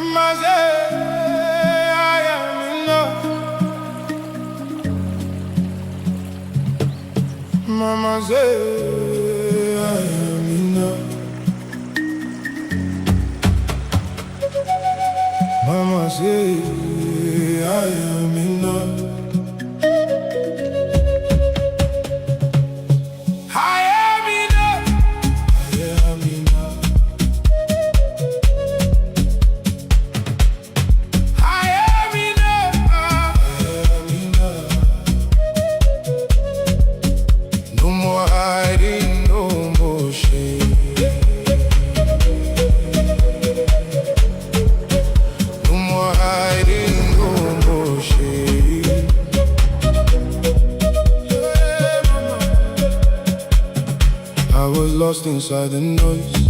Mama say I am enough. Mama say I am enough. Mama say I am enough. I am enough. I am enough. I am enough. I am enough. No more hiding, no more shame. No more hiding, no more shame. I was lost inside the noise.